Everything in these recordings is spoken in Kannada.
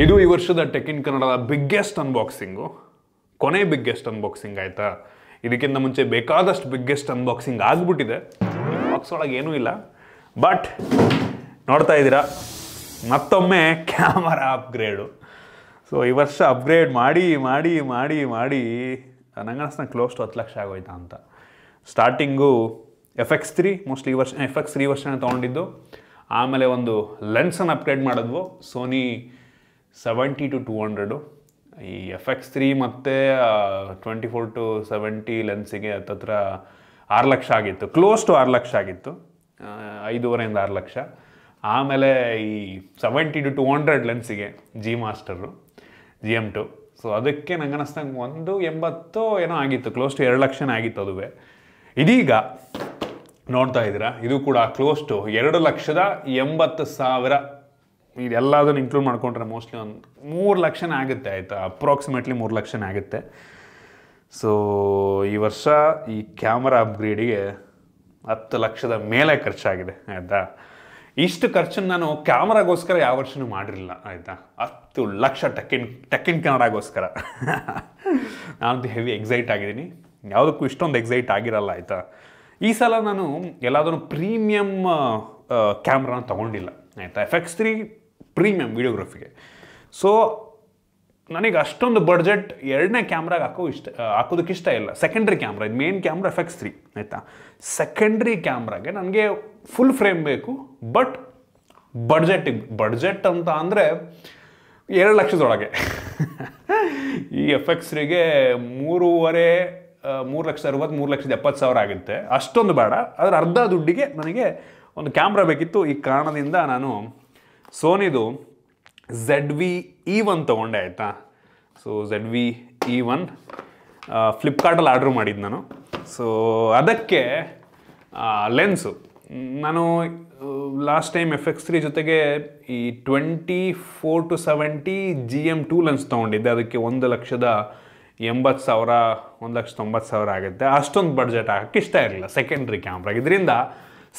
ಇದು ಈ ವರ್ಷದ ಟೆಕ್ ಇನ್ ಕನ್ನಡದ ಬಿಗ್ಗೆಸ್ಟ್ ಅನ್ಬಾಕ್ಸಿಂಗು, ಕೊನೆ ಬಿಗ್ಗೆಸ್ಟ್ ಅನ್ಬಾಕ್ಸಿಂಗ್ ಆಯಿತಾ. ಇದಕ್ಕಿಂತ ಮುಂಚೆ ಬೇಕಾದಷ್ಟು ಬಿಗ್ಗೆಸ್ಟ್ ಅನ್ಬಾಕ್ಸಿಂಗ್ ಆಗಿಬಿಟ್ಟಿದೆ. ಬಾಕ್ಸ್ ಒಳಗೆ ಏನೂ ಇಲ್ಲ, ಬಟ್ ನೋಡ್ತಾ ಇದ್ದೀರಾ ಮತ್ತೊಮ್ಮೆ ಕ್ಯಾಮರಾ ಅಪ್ಗ್ರೇಡು. ಸೊ ಈ ವರ್ಷ ಅಪ್ಗ್ರೇಡ್ ಮಾಡಿ ಮಾಡಿ ಮಾಡಿ ಮಾಡಿ ನಂಗೆ ಕ್ಲೋಸ್ ಟು 10 ಲಕ್ಷ ಆಗೋಯ್ತಾ ಅಂತ. ಸ್ಟಾರ್ಟಿಂಗು FX3 ಮೋಸ್ಟ್ಲಿ ಈ ವರ್ಷ FX3 ವರ್ಷನೇ ತೊಗೊಂಡಿದ್ದು. ಆಮೇಲೆ ಒಂದು ಲೆನ್ಸನ್ನು ಅಪ್ಗ್ರೇಡ್ ಮಾಡಿದ್ವು, ಸೋನಿ 70-200. ಈ FX3 ಮತ್ತು 24-70 ಲೆನ್ಸಿಗೆ ಹತ್ತತ್ರ 6 ಲಕ್ಷ ಆಗಿತ್ತು, ಕ್ಲೋಸ್ ಟು 6 ಲಕ್ಷ ಆಗಿತ್ತು, 5.5 6 ಲಕ್ಷ. ಆಮೇಲೆ ಈ 70-200 ಲೆನ್ಸಿಗೆ ಜಿ ಮಾಸ್ಟರು GM2. ಸೊ ಅದಕ್ಕೆ ನಂಗೆ ಅನ್ನಿಸ್ದಂಗೆ 180 ಏನೋ ಆಗಿತ್ತು, ಕ್ಲೋಸ್ ಟು 2 ಲಕ್ಷನೇ ಆಗಿತ್ತು ಅದುವೇ. ಇದೀಗ ನೋಡ್ತಾ ಇದ್ದೀರಾ, ಇದು ಕೂಡ ಕ್ಲೋಸ್ ಟು 2,80,000. ಇದೆಲ್ಲದನ್ನು ಇನ್ಕ್ಲೂಡ್ ಮಾಡ್ಕೊಂಡ್ರೆ ಮೋಸ್ಟ್ಲಿ ಒಂದು 3 ಲಕ್ಷನೇ ಆಗುತ್ತೆ ಆಯಿತಾ, ಅಪ್ರಾಕ್ಸಿಮೇಟ್ಲಿ 3 ಲಕ್ಷನೇ ಆಗುತ್ತೆ. ಸೊ ಈ ವರ್ಷ ಈ ಕ್ಯಾಮರಾ ಅಪ್ಗ್ರೇಡಿಗೆ 10 ಲಕ್ಷದ ಮೇಲೆ ಖರ್ಚಾಗಿದೆ ಆಯಿತಾ. ಇಷ್ಟು ಖರ್ಚನ್ನು ನಾನು ಕ್ಯಾಮ್ರಾಗೋಸ್ಕರ ಯಾವ ವರ್ಷನೂ ಮಾಡಿರಲಿಲ್ಲ ಆಯಿತಾ. 10 ಲಕ್ಷ ಟೆಕ್ ಇನ್ ಕನ್ನಡಗೋಸ್ಕರ ನಾನಂತೂ ಹೆವಿ ಎಕ್ಸೈಟ್ ಆಗಿದ್ದೀನಿ. ಯಾವುದಕ್ಕೂ ಇಷ್ಟೊಂದು ಎಕ್ಸೈಟ್ ಆಗಿರಲ್ಲ ಆಯಿತಾ. ಈ ಸಲ ನಾನು ಎಲ್ಲಾದರೂ ಪ್ರೀಮಿಯಮ್ ಕ್ಯಾಮ್ರಾನ ತೊಗೊಂಡಿಲ್ಲ ಆಯಿತಾ. FX3 premium ವೀಡಿಯೋಗ್ರಫಿಗೆ. ಸೊ ನನಗೆ ಅಷ್ಟೊಂದು ಬಡ್ಜೆಟ್ ಎರಡನೇ ಕ್ಯಾಮ್ರಾಗೆ ಹಾಕೋದಕ್ಕೆ ಇಷ್ಟ ಇಲ್ಲ. ಸೆಕೆಂಡ್ರಿ ಕ್ಯಾಮ್ರಾ, ಇದು ಮೇನ್ ಕ್ಯಾಮ್ರಾ FX3 ಆಯಿತಾ. ಸೆಕೆಂಡ್ರಿ ಕ್ಯಾಮ್ರಾಗೆ ನನಗೆ ಫುಲ್ ಫ್ರೇಮ್ ಬೇಕು, ಬಟ್ ಬಡ್ಜೆಟ್ ಅಂತ ಅಂದರೆ 2 ಲಕ್ಷದೊಳಗೆ. ಈ FX3ಗೆ 3,60,000-3,70,000 ಆಗುತ್ತೆ. ಅಷ್ಟೊಂದು ಬೇಡ, ಅದರ ಅರ್ಧ ದುಡ್ಡಿಗೆ ನನಗೆ ಒಂದು ಕ್ಯಾಮ್ರಾ ಬೇಕಿತ್ತು. ಈ ಕಾರಣದಿಂದ ನಾನು ಸೋನಿದು ZV-E1 ತೊಗೊಂಡೆ ಆಯಿತಾ. ಸೊ ZV-E1 ಫ್ಲಿಪ್ಕಾರ್ಟಲ್ಲಿ ಆರ್ಡ್ರ್ ಮಾಡಿದ್ದು ನಾನು. ಸೊ ಅದಕ್ಕೆ ಲೆನ್ಸು ನಾನು ಲಾಸ್ಟ್ ಟೈಮ್ FX3 ಜೊತೆಗೆ ಈ 24-70 GM2 ಲೆನ್ಸ್ ತೊಗೊಂಡಿದ್ದೆ. ಅದಕ್ಕೆ 1,80,000 1,90,000 ಆಗುತ್ತೆ. ಅಷ್ಟೊಂದು ಬಡ್ಜೆಟ್ ಹಾಕಕ್ಕೆ ಇಷ್ಟ ಇರಲಿಲ್ಲ ಸೆಕೆಂಡ್ರಿ ಕ್ಯಾಮ್ರಾಗೆ. ಇದರಿಂದ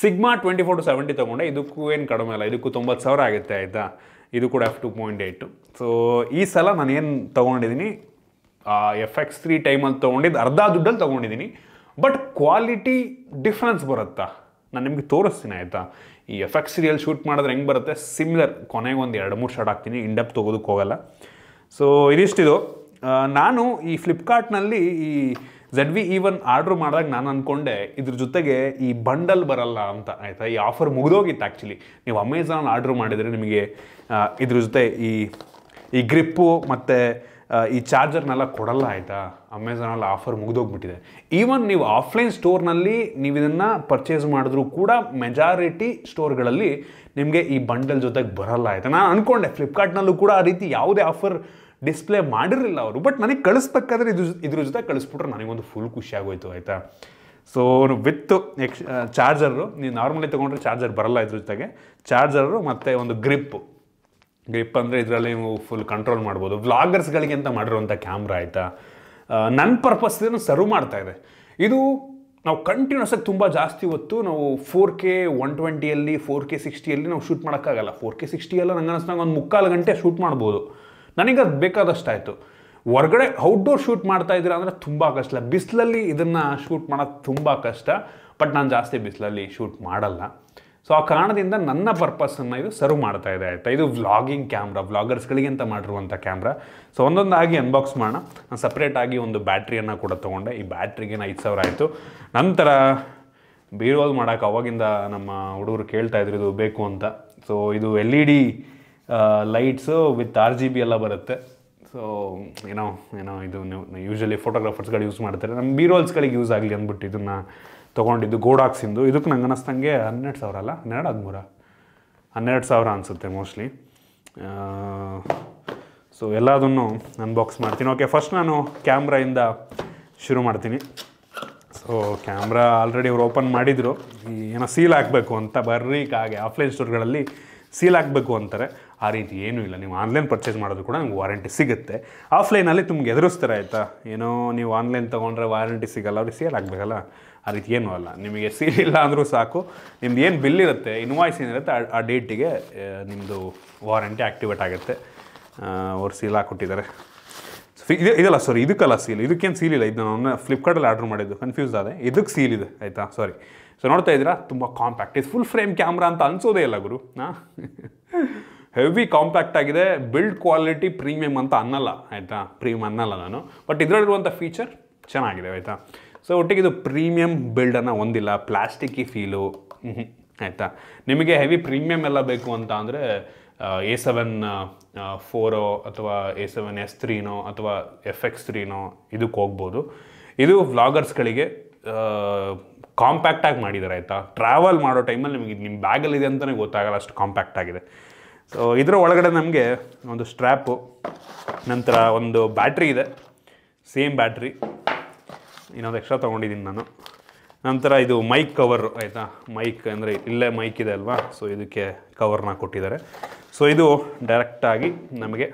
ಸಿಗ್ಮಾ 24-70 ತೊಗೊಂಡೆ. ಇದಕ್ಕೂ ಏನು ಕಡಿಮೆ ಇಲ್ಲ, ಇದಕ್ಕೂ 90,000 ಆಗುತ್ತೆ ಆಯಿತಾ. ಇದು ಕೂಡ f2.8. ಸೊ ಈ ಸಲ ನಾನು ಏನು ತೊಗೊಂಡಿದ್ದೀನಿ, FX3 ಟೈಮಲ್ಲಿ ತೊಗೊಂಡಿದ್ದು ಅರ್ಧ ದುಡ್ಡಲ್ಲಿ ತೊಗೊಂಡಿದ್ದೀನಿ. ಬಟ್ ಕ್ವಾಲಿಟಿ ಡಿಫ್ರೆನ್ಸ್ ಬರುತ್ತಾ ನಾನು ನಿಮಗೆ ತೋರಿಸ್ತೀನಿ ಆಯಿತಾ. ಈ FX3ಯಲ್ಲಿ ಶೂಟ್ ಮಾಡಿದ್ರೆ ಹೆಂಗೆ ಬರುತ್ತೆ ಸಿಮಿಲರ್, ಕೊನೆಗೆ ಒಂದು 2-3 ಶಾಟ್ ಹಾಕ್ತೀನಿ, ಇಂಡೆಪ್ ತೊಗೋದಕ್ಕೆ ಹೋಗಲ್ಲ. ಸೊ ಇದಿಷ್ಟಿದು. ನಾನು ಈ ಫ್ಲಿಪ್ಕಾರ್ಟ್ನಲ್ಲಿ ಈ ZV-E1 ಆರ್ಡ್ರ್ ಮಾಡಿದಾಗ ನಾನು ಅಂದ್ಕೊಂಡೆ ಇದ್ರ ಜೊತೆಗೆ ಈ ಬಂಡಲ್ ಬರಲ್ಲ ಅಂತ ಆಯಿತಾ. ಈ ಆಫರ್ ಮುಗಿದೋಗಿತ್ತು ಆ್ಯಕ್ಚುಲಿ. ನೀವು ಅಮೆಝಾನ್ ಆರ್ಡ್ರ್ ಮಾಡಿದರೆ ನಿಮಗೆ ಇದ್ರ ಜೊತೆ ಈ ಗ್ರಿಪ್ಪು ಮತ್ತು ಈ ಚಾರ್ಜರ್ನೆಲ್ಲ ಕೊಡಲ್ಲ ಆಯಿತಾ. ಅಮೆಝಾನಲ್ಲಿ ಆಫರ್ ಮುಗಿದೋಗ್ಬಿಟ್ಟಿದೆ. ಈವನ್ ನೀವು ಆಫ್ಲೈನ್ ಸ್ಟೋರ್ನಲ್ಲಿ ನೀವು ಇದನ್ನು ಪರ್ಚೇಸ್ ಮಾಡಿದ್ರೂ ಕೂಡ ಮೆಜಾರಿಟಿ ಸ್ಟೋರ್ಗಳಲ್ಲಿ ನಿಮಗೆ ಈ ಬಂಡಲ್ ಜೊತೆಗೆ ಬರಲ್ಲ ಆಯಿತಾ. ನಾನು ಅಂದ್ಕೊಂಡೆ ಫ್ಲಿಪ್ಕಾರ್ಟ್ನಲ್ಲೂ ಕೂಡ ಆ ರೀತಿ ಯಾವುದೇ ಆಫರ್ ಡಿಸ್ಪ್ಲೇ ಮಾಡಿರಲಿಲ್ಲ ಅವರು. ಬಟ್ ನನಗೆ ಕಳಿಸ್ಬೇಕಾದ್ರೆ ಇದ್ರ ಜೊತೆ ಕಳಿಸ್ಬಿಟ್ರೆ ನನಗೊಂದು ಫುಲ್ ಖುಷಿ ಆಗೋಯ್ತು ಆಯಿತಾ. ಸೊ ವಿತ್ ಚಾರ್ಜರು, ನೀವು ನಾರ್ಮಲಿ ತೊಗೊಂಡ್ರೆ ಚಾರ್ಜರ್ ಬರಲ್ಲ ಇದ್ರ ಜೊತೆಗೆ. ಚಾರ್ಜರು ಮತ್ತು ಒಂದು ಗ್ರಿಪ್ ಅಂದರೆ ಇದರಲ್ಲಿ ನೀವು ಫುಲ್ ಕಂಟ್ರೋಲ್ ಮಾಡ್ಬೋದು. ವ್ಲಾಗರ್ಸ್ಗಳಿಗೆ ಅಂತ ಮಾಡಿರುವಂಥ ಕ್ಯಾಮ್ರಾ ಆಯಿತಾ. ನನ್ನ ಪರ್ಪಸ್ ಇದನ್ನು ಸರ್ವ್ ಮಾಡ್ತಾಯಿದೆ. ಇದು ನಾವು ಕಂಟಿನ್ಯೂಸ್ ಆಗಿ ತುಂಬ ಜಾಸ್ತಿ ಹೊತ್ತು ನಾವು 4K 120ಯಲ್ಲಿ 4K 60ಯಲ್ಲಿ ನಾವು ಶೂಟ್ ಮಾಡೋಕ್ಕಾಗಲ್ಲ. 4K 60 ಎಲ್ಲ ನಂಗೆ ಅನ್ನಿಸ್ದಂಗೆ ಒಂದು 3/4 ಗಂಟೆ ಶೂಟ್ ಮಾಡ್ಬೋದು. ನನಗೆ ಅದು ಬೇಕಾದಷ್ಟಾಯಿತು. ಹೊರಗಡೆ ಔಟ್ಡೋರ್ ಶೂಟ್ ಮಾಡ್ತಾ ಇದ್ದೀರಾ ಅಂದರೆ ತುಂಬ ಕಷ್ಟ. ಬಿಸಿಲಲ್ಲಿ ಇದನ್ನು ಶೂಟ್ ಮಾಡೋದು ತುಂಬ ಕಷ್ಟ. ಬಟ್ ನಾನು ಜಾಸ್ತಿ ಬಿಸಿಲಲ್ಲಿ ಶೂಟ್ ಮಾಡಲ್ಲ. ಸೊ ಆ ಕಾರಣದಿಂದ ನನ್ನ ಪರ್ಪಸನ್ನು ಇದು ಸರ್ವ್ ಮಾಡ್ತಾ ಇದೆ ಆಯಿತಾ. ಇದು ವ್ಲಾಗಿಂಗ್ ಕ್ಯಾಮ್ರಾ, ವ್ಲಾಗರ್ಸ್ಗಳಿಗೆ ಅಂತ ಮಾಡಿರುವಂಥ ಕ್ಯಾಮ್ರಾ. ಸೊ ಒಂದೊಂದಾಗಿ ಅನ್ಬಾಕ್ಸ್ ಮಾಡೋಣ. ನಾನು ಸಪ್ರೇಟಾಗಿ ಒಂದು ಬ್ಯಾಟ್ರಿಯನ್ನು ಕೂಡ ತೊಗೊಂಡೆ. ಈ ಬ್ಯಾಟ್ರಿಗೆ 5,000 ಆಯಿತು. ನಂತರ ಬೀರೋಲ್ ಮಾಡೋಕೆ ಅವಾಗಿಂದ ನಮ್ಮ ಹುಡುಗರು ಕೇಳ್ತಾಯಿದ್ರು ಇದು ಬೇಕು ಅಂತ. ಸೊ ಇದು LED ಲೈಟ್ಸು ವಿತ್ RGB ಎಲ್ಲ ಬರುತ್ತೆ. ಸೊ ಏನೋ ಇದು ಯೂಶ್ವಲಿ ಫೋಟೋಗ್ರಾಫರ್ಸ್ಗಳು ಯೂಸ್ ಮಾಡ್ತಾರೆ. ನಮ್ಮ ಬೀರೋಲ್ಸ್ಗಳಿಗೆ ಯೂಸ್ ಆಗಲಿ ಅಂದ್ಬಿಟ್ಟು ಇದನ್ನು ತೊಗೊಂಡಿದ್ದು. ಗೋಡಾಕ್ಸಿಂದು. ಇದಕ್ಕೆ ನಂಗೆ ಅನ್ನಿಸ್ದಂಗೆ 12,000 ಅಲ್ಲ, 12,000 ಅನಿಸುತ್ತೆ ಮೋಸ್ಟ್ಲಿ. ಸೊ ಎಲ್ಲದನ್ನು ಅನ್ಬಾಕ್ಸ್ ಮಾಡ್ತೀನಿ. ಓಕೆ, ಫಸ್ಟ್ ನಾನು ಕ್ಯಾಮ್ರಾಯಿಂದ ಶುರು ಮಾಡ್ತೀನಿ. ಸೊ ಕ್ಯಾಮ್ರಾ ಆಲ್ರೆಡಿ ಅವ್ರು ಓಪನ್ ಮಾಡಿದರು. ಏನೋ ಸೀಲ್ ಹಾಕಬೇಕು ಅಂತ, ಬರ್ರಿ ಹಾಗೆ ಆಫ್ಲೈನ್ ಸ್ಟೋರ್ಗಳಲ್ಲಿ ಸೀಲ್ ಹಾಕಬೇಕು ಅಂತಾರೆ. ಆ ರೀತಿ ಏನೂ ಇಲ್ಲ. ನೀವು ಆನ್ಲೈನ್ ಪರ್ಚೇಸ್ ಮಾಡೋದು ಕೂಡ ನಿಮ್ಗೆ ವಾರಂಟಿ ಸಿಗುತ್ತೆ. ಆಫ್ಲೈನಲ್ಲಿ ನಿಮ್ಗೆ ಎದುರಿಸ್ತಾರೆ ಆಯಿತಾ. ಏನೋ ನೀವು ಆನ್ಲೈನ್ ತೊಗೊಂಡ್ರೆ ವಾರಂಟಿ ಸಿಗೋಲ್ಲ, ಅವ್ರಿಗೆ ಸೀಲ್ ಹಾಕಬೇಕಲ್ಲ. ಆ ರೀತಿ ಏನೂ ಅಲ್ಲ. ನಿಮಗೆ ಸೀಲ್ ಇಲ್ಲ ಅಂದರೂ ಸಾಕು, ನಿಮ್ದು ಏನು ಬಿಲ್ ಇರುತ್ತೆ, ಇನ್ವಾಯ್ಸ್ ಏನಿರುತ್ತೆ ಆ ಡೇಟಿಗೆ ನಿಮ್ಮದು ವಾರಂಟಿ ಆ್ಯಕ್ಟಿವೇಟ್ ಆಗುತ್ತೆ. ಅವ್ರು ಸೀಲ್ ಹಾಕ್ಕೊಟ್ಟಿದ್ದಾರೆ. ಇದಲ್ಲ ಸಾರಿ, ಇದಕ್ಕಲ್ಲ ಸೀಲ್, ಇದಕ್ಕೇನು ಸೀಲ್ ಇಲ್ಲ. ಇದು ನಾನು ಫ್ಲಿಪ್ಕಾರ್ಟಲ್ಲಿ ಆರ್ಡ್ರ್ ಮಾಡಿದ್ದು, ಕನ್ಫ್ಯೂಸ್ ಆದೆ. ಇದಕ್ಕೆ ಸೀಲ್ ಇದೆ ಆಯಿತಾ, ಸಾರಿ. ಸೊ ನೋಡ್ತಾ ಇದ್ದೀರಾ, ತುಂಬ ಕಾಂಪ್ಯಾಕ್ಟ್ ಇದು. ಫುಲ್ ಫ್ರೇಮ್ ಕ್ಯಾಮ್ರಾ ಅಂತ ಅನ್ಸೋದೇ ಇಲ್ಲ ಗುರು. ಹೆವಿ ಕಾಂಪ್ಯಾಕ್ಟ್ ಆಗಿದೆ. ಬಿಲ್ಡ್ ಕ್ವಾಲಿಟಿ ಪ್ರೀಮಿಯಮ್ ಅಂತ ಅನ್ನಲ್ಲ ಆಯಿತಾ, ಪ್ರೀಮಿಯಮ್ ಅನ್ನಲ್ಲ ನಾನು. ಬಟ್ ಇದರಲ್ಲಿರುವಂಥ ಫೀಚರ್ ಚೆನ್ನಾಗಿದೆ ಆಯಿತಾ. ಸೊ ಒಟ್ಟಿಗೆ ಇದು ಪ್ರೀಮಿಯಮ್ ಬಿಲ್ಡನ್ನು ಹೊಂದಿಲ್ಲ, ಪ್ಲಾಸ್ಟಿಕ್ಕಿ ಫೀಲು ಆಯಿತಾ. ನಿಮಗೆ ಹೆವಿ ಪ್ರೀಮಿಯಮ್ ಎಲ್ಲ ಬೇಕು ಅಂತ ಅಂದರೆ A7 4 ಅಥವಾ A7 S3 ಅಥವಾ FX3 ಇದಕ್ಕೆ ಹೋಗ್ಬೋದು. ಇದು ವ್ಲಾಗರ್ಸ್ಗಳಿಗೆ ಕಾಂಪ್ಯಾಕ್ಟಾಗಿ ಮಾಡಿದ್ದಾರೆ ಆಯಿತಾ. ಟ್ರಾವೆಲ್ ಮಾಡೋ ಟೈಮಲ್ಲಿ ನಿಮಗೆ ನಿಮ್ಮ ಬ್ಯಾಗಲ್ಲಿದೆ ಅಂತಲೇ ಗೊತ್ತಾಗಲ್ಲ, ಅಷ್ಟು ಕಾಂಪ್ಯಾಕ್ಟ್ ಆಗಿದೆ. ಸೊ ಇದರ ಒಳಗಡೆ ನಮಗೆ ಒಂದು ಸ್ಟ್ರ್ಯಾಪು, ನಂತರ ಒಂದು ಬ್ಯಾಟ್ರಿ ಇದೆ, ಸೇಮ್ ಬ್ಯಾಟ್ರಿ, ಇನ್ನೊಂದು ಎಕ್ಸ್ಟ್ರಾ ತೊಗೊಂಡಿದ್ದೀನಿ ನಾನು. ನಂತರ ಇದು ಮೈಕ್ ಕವರು ಆಯಿತಾ. ಮೈಕ್ ಅಂದರೆ ಇಲ್ಲೇ ಮೈಕ್ ಇದೆ ಅಲ್ವಾ, ಸೊ ಇದಕ್ಕೆ ಕವರ್ನ ಕೊಟ್ಟಿದ್ದಾರೆ. ಸೊ ಇದು ಡೈರೆಕ್ಟಾಗಿ ನಮಗೆ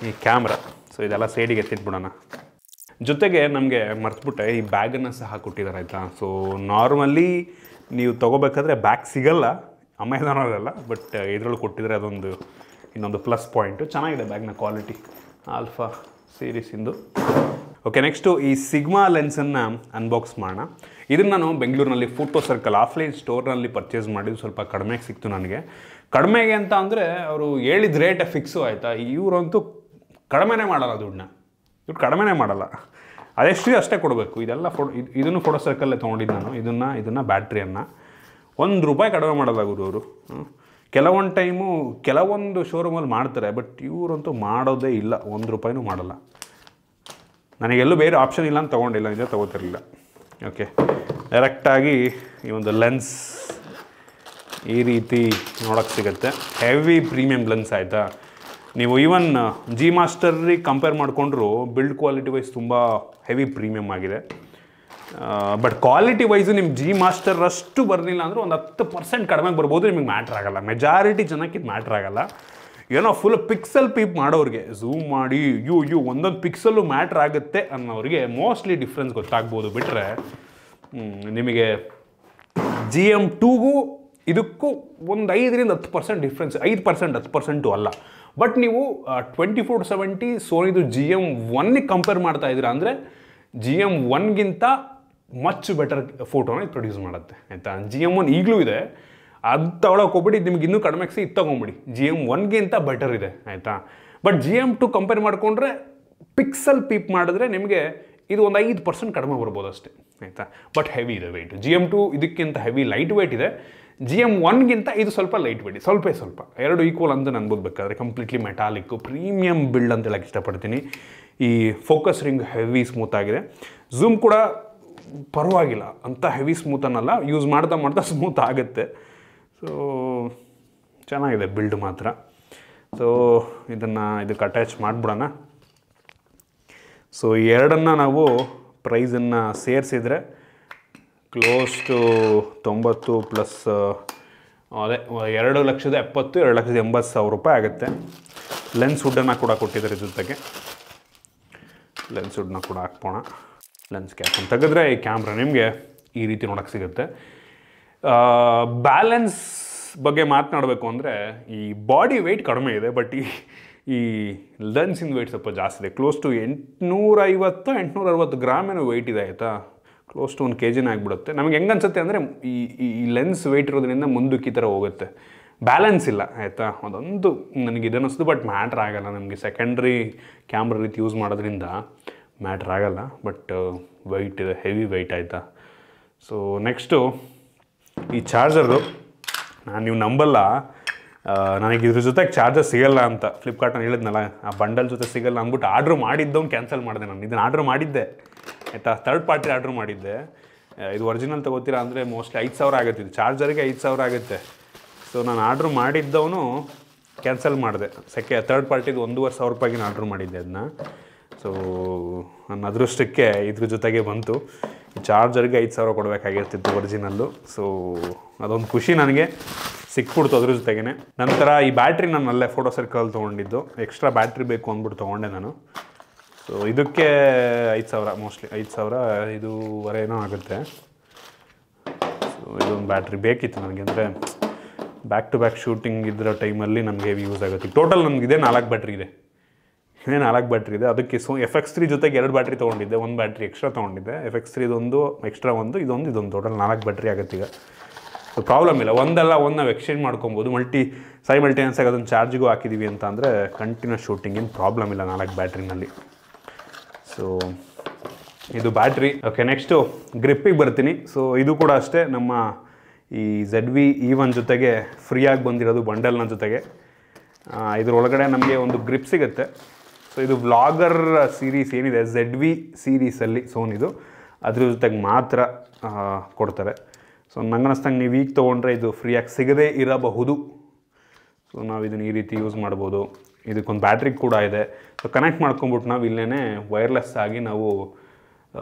ಈ ಕ್ಯಾಮ್ರಾ. ಸೊ ಇದೆಲ್ಲ ಸೈಡಿಗೆ ಎತ್ತಿಟ್ಬಿಡೋಣ. ಜೊತೆಗೆ ನಮಗೆ ಮರ್ತುಬಿಟ್ಟೆ, ಈ ಬ್ಯಾಗನ್ನು ಸಹ ಕೊಟ್ಟಿದ್ದಾರೆ ಆಯಿತಾ. ಸೊ ನಾರ್ಮಲಿ ನೀವು ತೊಗೋಬೇಕಾದ್ರೆ ಬ್ಯಾಗ್ ಸಿಗಲ್ಲ ಅಮೆಝಾನಲ್ಲೆಲ್ಲ, ಬಟ್ ಇದರಲ್ಲೂ ಕೊಟ್ಟಿದ್ದಾರೆ, ಅದೊಂದು ಇನ್ನೊಂದು ಪ್ಲಸ್ ಪಾಯಿಂಟು. ಚೆನ್ನಾಗಿದೆ ಬ್ಯಾಗ್ನ ಕ್ವಾಲಿಟಿ, ಆಲ್ಫಾ ಸೀರೀಸಿಂದು. ಓಕೆ, ನೆಕ್ಸ್ಟು ಈ ಸಿಗ್ಮಾ ಲೆನ್ಸನ್ನು ಅನ್ಬಾಕ್ಸ್ ಮಾಡೋಣ. ಇದನ್ನು ನಾನು ಬೆಂಗಳೂರಿನಲ್ಲಿ ಫೋಟೋ ಸರ್ಕಲ್ ಆಫ್ಲೈನ್ ಸ್ಟೋರ್ನಲ್ಲಿ ಪರ್ಚೇಸ್ ಮಾಡಿದ್ದು. ಸ್ವಲ್ಪ ಕಡಿಮೆಗೆ ಸಿಕ್ತು ನನಗೆ. ಕಡಿಮೆಗೆ ಅಂತ ಅಂದರೆ ಅವರು ಹೇಳಿದ ರೇಟೇ ಫಿಕ್ಸು ಆಯಿತಾ. ಇವರಂತೂ ಕಡಿಮೆನೇ ಮಾಡಲ್ಲ ದುಡ್ಡನ್ನ, ಇವ್ರು ಕಡಿಮೆನೇ ಮಾಡಲ್ಲ, ಅದೆಷ್ಟಿದೆ ಅಷ್ಟೇ ಕೊಡಬೇಕು. ಇದೆಲ್ಲ ಇದನ್ನು ಫೋಟೋ ಸರ್ಕಲ್ಲೇ ತೊಗೊಂಡಿದ್ದು ನಾನು. ಇದನ್ನು ಬ್ಯಾಟ್ರಿಯನ್ನು ₹1 ಕಡಿಮೆ ಮಾಡಲ್ಲ ಗುರು ಅವರು. ಕೆಲವೊಂದು ಟೈಮು ಕೆಲವೊಂದು ಶೋರೂಮಲ್ಲಿ ಮಾಡ್ತಾರೆ, ಬಟ್ ಇವರಂತೂ ಮಾಡೋದೇ ಇಲ್ಲ, ₹1 ಮಾಡಲ್ಲ. ನನಗೆಲ್ಲೂ ಬೇರೆ ಆಪ್ಷನ್ ಇಲ್ಲ ಅಂತ ತೊಗೊಂಡಿಲ್ಲ, ಇದೇ ತೊಗೋತಿರಲಿಲ್ಲ. ಓಕೆ, ಡೈರೆಕ್ಟಾಗಿ ಈ ಒಂದು ಲೆನ್ಸ್ ಈ ರೀತಿ ನೋಡೋಕ್ಕೆ ಸಿಗುತ್ತೆ. ಹೆವಿ ಪ್ರೀಮಿಯಮ್ ಲೆನ್ಸ್ ಆಯಿತಾ. ನೀವು ಈವನ್ ಜಿ ಮಾಸ್ಟರಿಗೆ ಕಂಪೇರ್ ಮಾಡಿಕೊಂಡ್ರು ಬಿಲ್ಡ್ ಕ್ವಾಲಿಟಿ ವೈಸ್ ತುಂಬ ಹೆವಿ ಪ್ರೀಮಿಯಮ್ ಆಗಿದೆ. ಬಟ್ ಕ್ವಾಲಿಟಿ ವೈಸು ನಿಮ್ಮ ಜಿ ಮಾಸ್ಟರ್ ಅಷ್ಟು ಬರಲಿಲ್ಲ ಅಂದರೆ ಒಂದು 10% ಕಡಿಮೆಗೆ ಬರ್ಬೋದು. ನಿಮಗೆ ಮ್ಯಾಟ್ರ್ ಆಗೋಲ್ಲ, ಮೆಜಾರಿಟಿ ಜನಕ್ಕೆ ಇದು ಮ್ಯಾಟ್ರ್ ಆಗೋಲ್ಲ. ಏನೋ ಫುಲ್ ಪಿಕ್ಸೆಲ್ ಪೀಪ್ ಮಾಡೋರಿಗೆ, ಝೂಮ್ ಮಾಡಿ ಒಂದೊಂದು ಪಿಕ್ಸಲ್ಲು ಮ್ಯಾಟ್ರ್ ಆಗುತ್ತೆ ಅನ್ನೋರಿಗೆ ಮೋಸ್ಟ್ಲಿ ಡಿಫ್ರೆನ್ಸ್ ಗೊತ್ತಾಗ್ಬೋದು. ಬಿಟ್ಟರೆ ನಿಮಗೆ GM2ಗೂ ಇದಕ್ಕೂ ಒಂದು 5% ಡಿಫ್ರೆನ್ಸ್, 5% ಅಲ್ಲ. ಬಟ್ ನೀವು 24-70 ಸೋನಿದು GM1ಗೆ ಕಂಪೇರ್ ಮಾಡ್ತಾ ಇದ್ದೀರಾ ಅಂದರೆ GM1ಗಿಂತ ಮಚ್ ಬೆಟರ್ ಫೋಟೋನ ಇದು ಪ್ರೊಡ್ಯೂಸ್ ಮಾಡುತ್ತೆ ಆಯಿತಾ. GM1 ಈಗಲೂ ಇದೆ, ಅದು ತಗೊಳಕ್ಕೆ ಹೋಗ್ಬಿಟ್ಟು ನಿಮ್ಗೆ ಇನ್ನೂ ಕಡಿಮೆ ಇದು ತೊಗೊಂಬಿಡಿ. GM1ಗಿಂತ ಬೆಟರ್ ಇದೆ ಆಯಿತಾ. ಬಟ್ GM2 ಕಂಪೇರ್ ಮಾಡಿಕೊಂಡ್ರೆ ಪಿಕ್ಸಲ್ ಪೀಪ್ ಮಾಡಿದ್ರೆ ನಿಮಗೆ ಇದು ಒಂದು 5% ಕಡಿಮೆ ಬರ್ಬೋದು ಅಷ್ಟೇ ಆಯಿತಾ. ಬಟ್ ಹೆವಿ ಇದೆ ವೆಯ್ಟ್. GM2 ಇದಕ್ಕಿಂತ ಹೆವಿ ಲೈಟ್ ವೆಯ್ಟ್ ಇದೆ. GM1ಗಿಂತ ಇದು ಸ್ವಲ್ಪ ಲೈಟ್ ವೆಯ್ಟ್, ಸ್ವಲ್ಪ ಎರಡು ಈಕ್ವಲ್ ಅಂತ ಅನ್ಬೋದು ಬೇಕಾದ್ರೆ. ಕಂಪ್ಲೀಟ್ಲಿ ಮೆಟಾಲಿಕ್ಕು ಪ್ರೀಮಿಯಮ್ ಬಿಲ್ಡ್ ಅಂತ ಹೇಳಕ್ಕೆ ಇಷ್ಟಪಡ್ತೀನಿ. ಈ ಫೋಕಸ್ ರಿಂಗ್ ಹೆವಿ ಸ್ಮೂತ್ ಆಗಿದೆ. ಝೂಮ್ ಕೂಡ ಪರವಾಗಿಲ್ಲ, ಅಂಥ ಹೆವಿ ಸ್ಮೂತ್ ಅನ್ನಲ್ಲ, ಯೂಸ್ ಮಾಡ್ತಾ ಸ್ಮೂತ್ ಆಗುತ್ತೆ. ಸೊ ಚೆನ್ನಾಗಿದೆ ಬಿಲ್ಡ್ ಮಾತ್ರ. ಸೊ ಇದಕ್ಕೆ ಅಟ್ಯಾಚ್ ಮಾಡಿಬಿಡೋಣ. ಸೊ ಎರಡನ್ನು ನಾವು ಪ್ರೈಸನ್ನು ಸೇರಿಸಿದರೆ ಕ್ಲೋಸ್ ಟು 90 ಪ್ಲಸ್ ಅದೇ ₹2,70,000 ₹2,80,000 ಆಗುತ್ತೆ. ಲೆನ್ಸ್ ವುಡ್ಡನ್ನು ಕೂಡ ಕೊಟ್ಟಿದ್ದಾರೆ ಜೊತೆಗೆ. ಲೆನ್ಸ್ ವುಡ್ನ ಕೂಡ ಹಾಕ್ಬೋಣ. ಲೆನ್ಸ್ ಕ್ಯಾಪನ್ನು ತೆಗೆದ್ರೆ ಈ ಕ್ಯಾಮ್ರಾ ನಿಮಗೆ ಈ ರೀತಿ ನೋಡೋಕ್ಕೆ ಸಿಗುತ್ತೆ. ಬ್ಯಾಲೆನ್ಸ್ ಬಗ್ಗೆ ಮಾತನಾಡಬೇಕು ಅಂದರೆ ಈ ಬಾಡಿ ವೆಯ್ಟ್ ಕಡಿಮೆ ಇದೆ, ಬಟ್ ಈ ಲೆನ್ಸಿನ ವೆಯ್ಟ್ ಸ್ವಲ್ಪ ಜಾಸ್ತಿ ಇದೆ. ಕ್ಲೋಸ್ ಟು 850-860 ಗ್ರಾಮ್ ಏನೋ ವೆಯ್ಟ್ ಇದೆ ಆಯಿತಾ. ಕ್ಲೋಸ್ ಟು 1 kg ಆಗಿಬಿಡುತ್ತೆ. ನಮಗೆ ಹೆಂಗೆ ಅನ್ಸುತ್ತೆ ಅಂದರೆ ಈ ಲೆನ್ಸ್ ವೆಯ್ಟ್ ಇರೋದ್ರಿಂದ ಮುಂದಕ್ಕೆ ಈ ಥರ ಹೋಗುತ್ತೆ, ಬ್ಯಾಲೆನ್ಸ್ ಇಲ್ಲ ಆಯಿತಾ. ಅದೊಂದು ನನಗೆ ಇದನ್ನಿಸ್ತು. ಬಟ್ ಮ್ಯಾಟ್ರ್ ಆಗೋಲ್ಲ, ನಮಗೆ ಸೆಕೆಂಡ್ರಿ ಕ್ಯಾಮ್ರಾ ರೀತಿ ಯೂಸ್ ಮಾಡೋದ್ರಿಂದ ಮ್ಯಾಟ್ರ್ ಆಗೋಲ್ಲ. ಬಟ್ ವೆಯ್ಟ್ ಇದೆ, ಹೆವಿ ವೆಯ್ಟ್ ಆಯಿತಾ. ಸೊ ನೆಕ್ಸ್ಟು ಈ ಚಾರ್ಜರು ನೀವು ನಂಬಲ್ಲ, ನನಗೆ ಇದ್ರ ಜೊತೆಗೆ ಚಾರ್ಜರ್ ಸಿಗಲ್ಲ ಅಂತ ಫ್ಲಿಪ್ಕಾರ್ಟಲ್ಲಿ ಹೇಳಿದ್ನಲ್ಲ, ಆ ಬಂಡಲ್ ಜೊತೆ ಸಿಗಲ್ಲ ಅಂದ್ಬಿಟ್ಟು ಆರ್ಡ್ರ್ ಮಾಡಿದ್ದವ್ನು ಕ್ಯಾನ್ಸಲ್ ಮಾಡಿದೆ. ನಾನು ಇದನ್ನು ಆರ್ಡ್ರ್ ಮಾಡಿದ್ದೆ ಆಯಿತಾ, ಥರ್ಡ್ ಪಾರ್ಟಿ ಆರ್ಡ್ರ್ ಮಾಡಿದ್ದೆ. ಇದು ಒರಿಜಿನಲ್ ತೊಗೋತೀರಾ ಅಂದರೆ ಮೋಸ್ಟ್ಲಿ 5,000 ಆಗುತ್ತೆ. ಇದು ಚಾರ್ಜರ್ಗೆ 5,000 ಆಗುತ್ತೆ. ಸೊ ನಾನು ಆರ್ಡ್ರ್ ಮಾಡಿದ್ದವನು ಕ್ಯಾನ್ಸಲ್ ಮಾಡಿದೆ. ಥರ್ಡ್ ಪಾರ್ಟಿದು ₹1,500 ಆರ್ಡ್ರ್ ಮಾಡಿದ್ದೆ ಅದನ್ನ. ಸೊ ನನ್ನ ಅದೃಷ್ಟಕ್ಕೆ ಇದ್ರ ಜೊತೆಗೆ ಬಂತು. ಈ ಚಾರ್ಜರ್ಗೆ 5,000 ಕೊಡಬೇಕಾಗಿರ್ತಿತ್ತು ಒರಿಜಿನಲ್ಲು. ಸೊ ಅದೊಂದು ಖುಷಿ ನನಗೆ ಸಿಕ್ಬಿಡ್ತು ಅದ್ರ ಜೊತೆಗೇ. ನಂತರ ಈ ಬ್ಯಾಟ್ರಿ ನಾನು ಅಲ್ಲೇ ಫೋಟೋ ಸರ್ಕಲ್ ತೊಗೊಂಡಿದ್ದು. ಎಕ್ಸ್ಟ್ರಾ ಬ್ಯಾಟ್ರಿ ಬೇಕು ಅಂದ್ಬಿಟ್ಟು ತೊಗೊಂಡೆ ನಾನು. ಸೊ ಇದಕ್ಕೆ 5,000, ಮೋಸ್ಟ್ಲಿ 5,500 ಏನೋ ಆಗುತ್ತೆ. ಸೊ ಇದೊಂದು ಬ್ಯಾಟ್ರಿ ಬೇಕಿತ್ತು ನನಗೆ, ಅಂದರೆ ಬ್ಯಾಕ್ ಟು ಬ್ಯಾಕ್ ಶೂಟಿಂಗ್ ಇದ್ರ ಟೈಮಲ್ಲಿ ನಮಗೆ ಹೆವಿ ಯೂಸ್ ಆಗುತ್ತೆ. ಟೋಟಲ್ ನಮಗಿದೆ 4 ಬ್ಯಾಟ್ರಿ ಇದೆ, ಇದೇ 4 ಬ್ಯಾಟ್ರಿ ಇದೆ. ಅದಕ್ಕೆ FX3 ಜೊತೆಗೆ 2 ಬ್ಯಾಟ್ರಿ ತೊಗೊಂಡಿದ್ದೆ, 1 ಬ್ಯಾಟ್ರಿ ಎಕ್ಸ್ಟ್ರಾ ತೊಗೊಂಡಿದ್ದೆ. FX3 ಇದೊಂದು ಎಕ್ಸ್ಟ್ರಾ ಇದೊಂದು ಟೋಟಲ್ 4 ಬ್ಯಾಟ್ರಿ ಆಗುತ್ತೆ ಈಗ. ಸೊ ಪ್ರಾಬ್ಲಮ್ ಇಲ್ಲ, ಒಂದಲ್ಲ ಒಂದು ನಾವು ಎಕ್ಸ್ಚೇಂಜ್ ಮಾಡ್ಕೊಬೋದು. ಸೈಮಲ್ಟೇನಿಯಸ್ ಆಗಿ ಅದನ್ನು ಚಾರ್ಜಿಗೂ ಹಾಕಿದ್ದೀವಿ ಅಂತ ಅಂದರೆ ಕಂಟಿನ್ಯೂಸ್ ಶೂಟಿಂಗ್ ಏನು ಪ್ರಾಬ್ಲಮ್ ಇಲ್ಲ 4 ಬ್ಯಾಟ್ರಿನಲ್ಲಿ. ಸೊ ಇದು ಬ್ಯಾಟ್ರಿ. ಓಕೆ, ನೆಕ್ಸ್ಟು ಗ್ರಿಪ್ಪಿಗೆ ಬರ್ತೀನಿ. ಸೊ ಇದು ಕೂಡ ಅಷ್ಟೇ ನಮ್ಮ ಈ ZV-E1 ಜೊತೆಗೆ ಫ್ರೀಯಾಗಿ ಬಂದಿರೋದು ಬಂಡಲ್ನ ಜೊತೆಗೆ. ಇದರೊಳಗಡೆ ನಮಗೆ ಒಂದು ಗ್ರಿಪ್ ಸಿಗುತ್ತೆ. ಸೊ ಇದು ವ್ಲಾಗರ್ ಸೀರೀಸ್ ಏನಿದೆ ZV ಸೀರೀಸಲ್ಲಿ ಸೋನಿದು, ಅದ್ರ ಜೊತೆಗೆ ಮಾತ್ರ ಕೊಡ್ತಾರೆ. ಸೊ ನಂಗನಿಸ್ತಂಗೆ ನೀವು ಈಗ ತೊಗೊಂಡ್ರೆ ಇದು ಫ್ರೀಯಾಗಿ ಸಿಗದೇ ಇರಬಹುದು. ಸೊ ನಾವು ಇದನ್ನು ಈ ರೀತಿ ಯೂಸ್ ಮಾಡ್ಬೋದು. ಇದಕ್ಕೊಂದು ಬ್ಯಾಟ್ರಿ ಕೂಡ ಇದೆ. ಸೊ ಕನೆಕ್ಟ್ ಮಾಡ್ಕೊಂಬಿಟ್ಟು ನಾವು ಇಲ್ಲೇ ವೈರ್ಲೆಸ್ ಆಗಿ ನಾವು